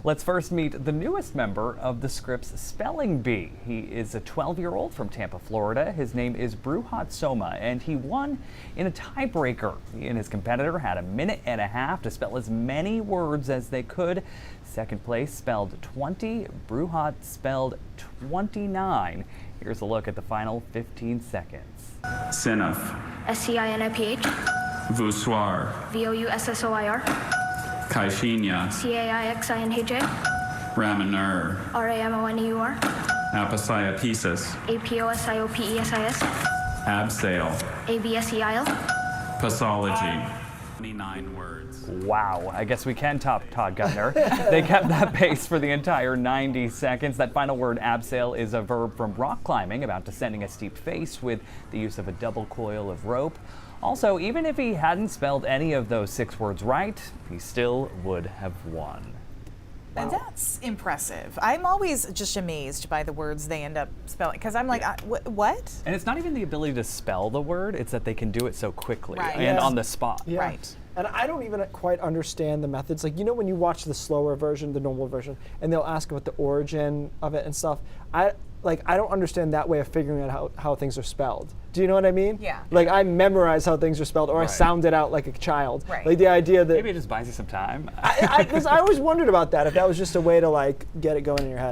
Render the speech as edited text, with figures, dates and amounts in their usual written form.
Let's first meet the newest member of the Scripps Spelling Bee. He is a 12-year-old from Tampa, Florida. His name is Bruhat Soma, and he won in a tiebreaker. He and his competitor had a minute and a half to spell as many words as they could. Second place spelled 20. Bruhat spelled 29. Here's a look at the final 15 seconds. Sinif. SCINIPH. Voussoir. VOUSSOIR. Caixinha. CAIXINHJ. Ramoneur. RAMONEUR. Apociopesis. APOSIOPESIS. Abseil. ABSEIL. Pathology. 29 words. Wow, I guess we can top Todd Gutner. They kept that pace for the entire 90 seconds. That final word, abseil, is a verb from rock climbing about descending a steep face with the use of a double coil of rope. Also, even if he hadn't spelled any of those 6 words right, he still would have won. And that's impressive. I'm always just amazed by the words they end up spelling, because I'm like, what? And it's not even the ability to spell the word, it's that they can do it so quickly Right. and Yeah. on the spot. Yeah. Right. And I don't even quite understand the methods. Like, you know, when you watch the slower version, the normal version, and they'll ask about the origin of it and stuff, I don't understand that way of figuring out how things are spelled. Do you know what I mean? Yeah. Like, I memorize how things are spelled, or I Right. sound it out like a child. Right. Like the idea that Maybe it just buys you some time. I always wondered about that, if that was just a way to like get it going in your head.